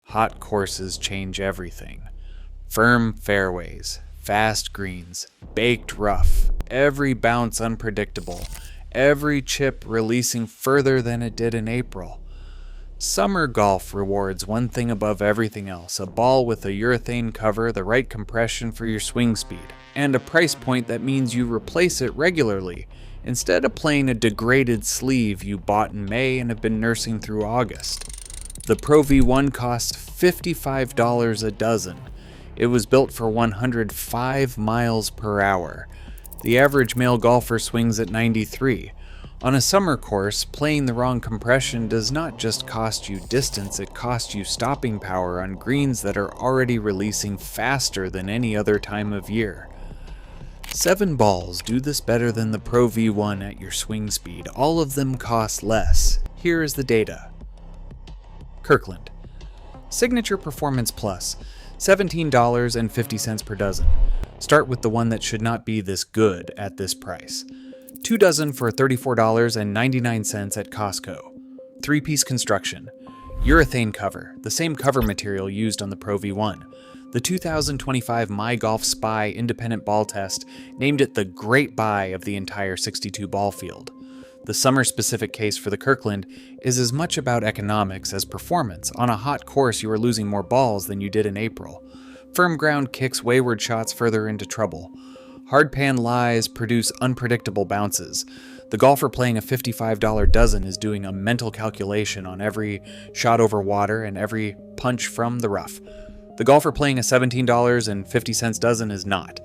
hot courses change everything. Firm fairways, fast greens, baked rough, every bounce unpredictable, every chip releasing further than it did in April. Summer golf rewards one thing above everything else: a ball with a urethane cover, the right compression for your swing speed, and a price point that means you replace it regularly, instead of playing a degraded sleeve you bought in May and have been nursing through August. The Pro V1 costs $55 a dozen. It was built for 105 miles per hour. The average male golfer swings at 93. On a summer course, playing the wrong compression does not just cost you distance, it costs you stopping power on greens that are already releasing faster than any other time of year. 7 balls do this better than the Pro V1 at your swing speed. All of them cost less. Here is the data. Kirkland. Signature Performance Plus, $17.50 per dozen. Start with the one that should not be this good at this price. 2 dozen for $34.99 at Costco. 3-piece construction. Urethane cover, the same cover material used on the Pro V1. The 2025 MyGolfSpy independent ball test named it the great buy of the entire 62 ball field. The summer-specific case for the Kirkland is as much about economics as performance. On a hot course, you are losing more balls than you did in April. Firm ground kicks wayward shots further into trouble. Hard pan lies produce unpredictable bounces. The golfer playing a $55 dozen is doing a mental calculation on every shot over water and every punch from the rough. The golfer playing a $17.50 dozen is not.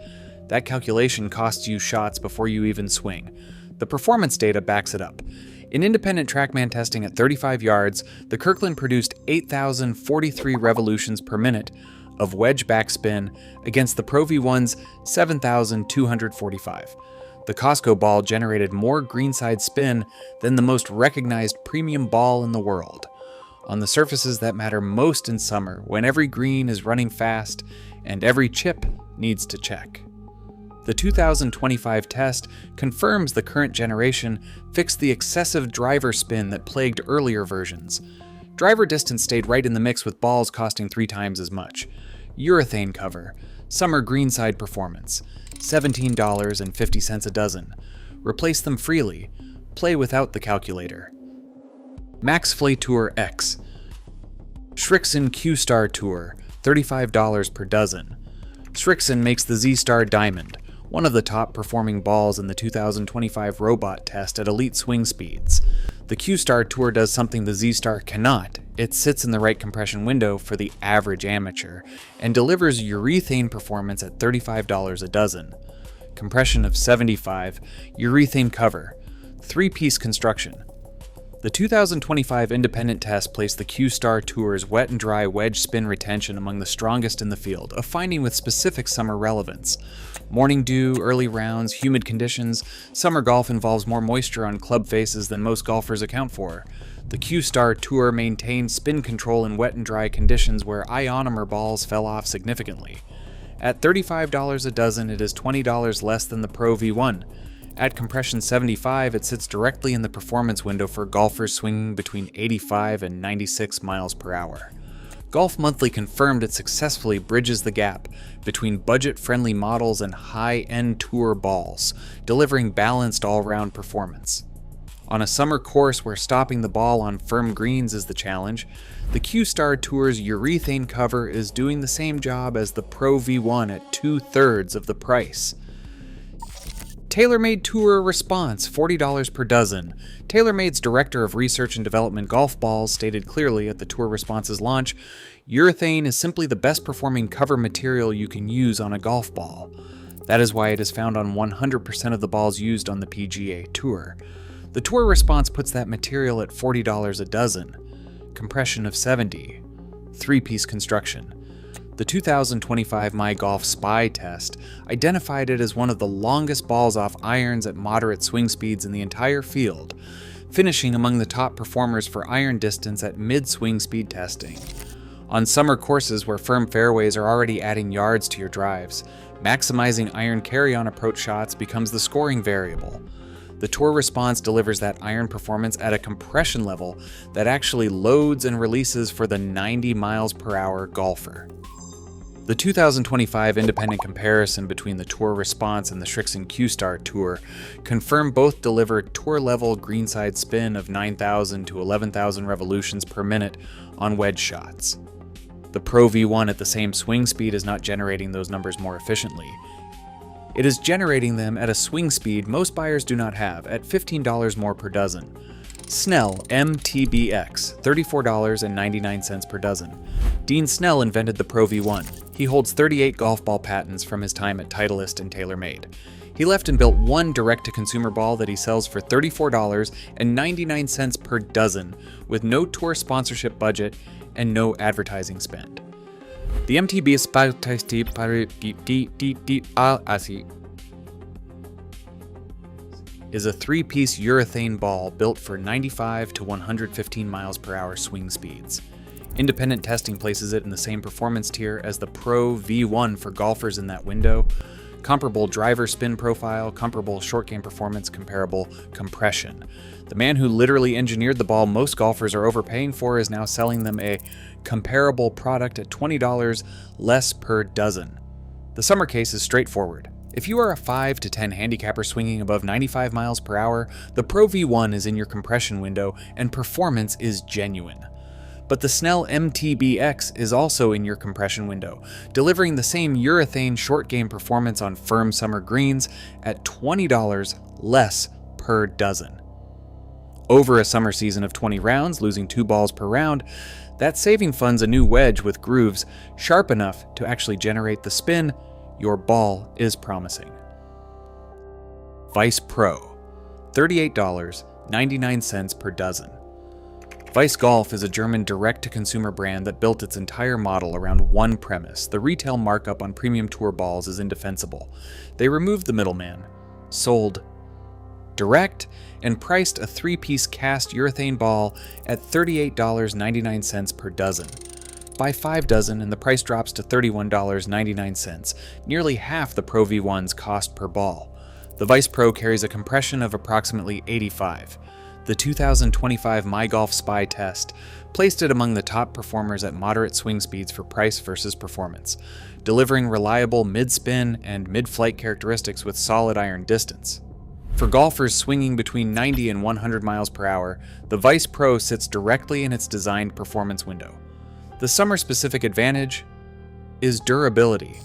That calculation costs you shots before you even swing. The performance data backs it up. In independent Trackman testing at 35 yards, the Kirkland produced 8,043 revolutions per minute of wedge backspin against the Pro V1's 7,245. The Costco ball generated more greenside spin than the most recognized premium ball in the world. On the surfaces that matter most in summer, when every green is running fast and every chip needs to check. The 2025 test confirms the current generation fixed the excessive driver spin that plagued earlier versions. Driver distance stayed right in the mix with balls costing 3 times as much. Urethane cover, summer greenside performance, $17.50 a dozen. Replace them freely. Play without the calculator. Maxfli Tour X. Srixon Q-Star Tour, $35 per dozen. Srixon makes the Z-Star Diamond, one of the top performing balls in the 2025 robot test at elite swing speeds. The Q-Star Tour does something the Z-Star cannot. It sits in the right compression window for the average amateur and delivers urethane performance at $35 a dozen. Compression of 75, urethane cover, 3-piece construction. The 2025 independent test placed the Q-Star Tour's wet and dry wedge spin retention among the strongest in the field, a finding with specific summer relevance. Morning dew, early rounds, humid conditions, summer golf involves more moisture on club faces than most golfers account for. The Q-Star Tour maintained spin control in wet and dry conditions where ionomer balls fell off significantly. At $35 a dozen, it is $20 less than the Pro V1. At compression 75, it sits directly in the performance window for golfers swinging between 85 and 96 miles per hour. Golf Monthly confirmed it successfully bridges the gap between budget-friendly models and high-end tour balls, delivering balanced all-round performance. On a summer course where stopping the ball on firm greens is the challenge, the Q-Star Tour's urethane cover is doing the same job as the Pro V1 at 2/3 of the price. TaylorMade Tour Response, $40 per dozen. TaylorMade's Director of Research and Development Golf Balls stated clearly at the Tour Response's launch, urethane is simply the best performing cover material you can use on a golf ball. That is why it is found on 100% of the balls used on the PGA Tour. The Tour Response puts that material at $40 a dozen. Compression of 70. 3-piece construction. The 2025 MyGolfSpy test identified it as one of the longest balls off irons at moderate swing speeds in the entire field, finishing among the top performers for iron distance at mid-swing speed testing. On summer courses where firm fairways are already adding yards to your drives, maximizing iron carry-on approach shots becomes the scoring variable. The Tour Response delivers that iron performance at a compression level that actually loads and releases for the 90 miles per hour golfer. The 2025 independent comparison between the Tour Response and the Srixon Q-Star Tour confirm both deliver tour-level greenside spin of 9,000 to 11,000 revolutions per minute on wedge shots. The Pro V1 at the same swing speed is not generating those numbers more efficiently. It is generating them at a swing speed most buyers do not have, at $15 more per dozen. Snell MTB-X, $34.99 per dozen. Dean Snell invented the Pro V1. He holds 38 golf ball patents from his time at Titleist and TaylorMade. He left and built one direct-to-consumer ball that he sells for $34.99 per dozen, with no tour sponsorship budget and no advertising spend. The MTB-X is a 3-piece urethane ball built for 95 to 115 miles per hour swing speeds. Independent testing places it in the same performance tier as the Pro V1 for golfers in that window. Comparable driver spin profile, comparable short game performance, comparable compression. The man who literally engineered the ball most golfers are overpaying for is now selling them a comparable product at $20 less per dozen. The summer case is straightforward. If you are a 5 to 10 handicapper swinging above 95 miles per hour, the Pro V1 is in your compression window and performance is genuine. But the Snell MTB-X is also in your compression window, delivering the same urethane short game performance on firm summer greens at $20 less per dozen. Over a summer season of 20 rounds, losing 2 balls per round, that saving funds a new wedge with grooves sharp enough to actually generate the spin your ball is promising. Vice Pro, $38.99 per dozen. Vice Golf is a German direct-to-consumer brand that built its entire model around one premise: the retail markup on premium tour balls is indefensible. They removed the middleman, sold direct, and priced a 3-piece cast urethane ball at $38.99 per dozen. Buy 5 dozen and the price drops to $31.99, nearly half the Pro V1's cost per ball. The Vice Pro carries a compression of approximately 85. The 2025 MyGolfSpy test placed it among the top performers at moderate swing speeds for price versus performance, delivering reliable mid-spin and mid-flight characteristics with solid iron distance. For golfers swinging between 90 and 100 miles per hour, the Vice Pro sits directly in its designed performance window. The summer-specific advantage is durability.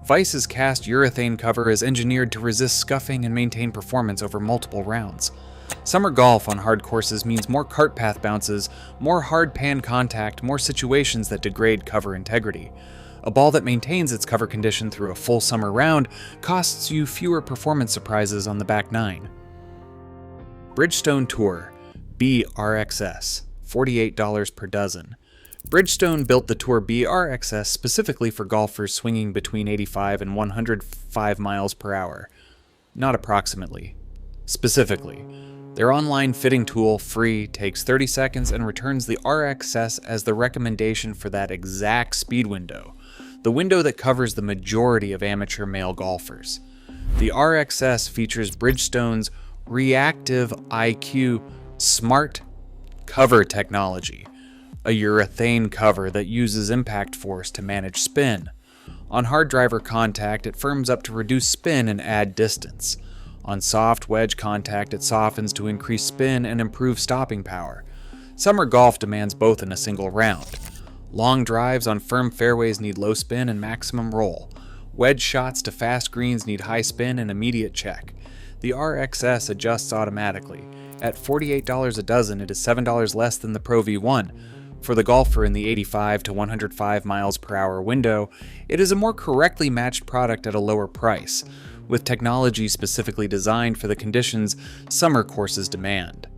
Vice's cast urethane cover is engineered to resist scuffing and maintain performance over multiple rounds. Summer golf on hard courses means more cart path bounces, more hard pan contact, more situations that degrade cover integrity. A ball that maintains its cover condition through a full summer round costs you fewer performance surprises on the back nine. Bridgestone Tour B RXS, $48 per dozen. Bridgestone built the Tour B RXS specifically for golfers swinging between 85 and 105 miles per hour. Not approximately. Specifically. Their online fitting tool, free, takes 30 seconds and returns the RXS as the recommendation for that exact speed window, the window that covers the majority of amateur male golfers. The RXS features Bridgestone's Reactive IQ Smart Cover technology, a urethane cover that uses impact force to manage spin. On hard driver contact, it firms up to reduce spin and add distance. On soft wedge contact, it softens to increase spin and improve stopping power. Summer golf demands both in a single round. Long drives on firm fairways need low spin and maximum roll. Wedge shots to fast greens need high spin and immediate check. The RXS adjusts automatically. At $48 a dozen, it is $7 less than the Pro V1. For the golfer in the 85 to 105 miles per hour window, it is a more correctly matched product at a lower price, with technology specifically designed for the conditions summer courses demand.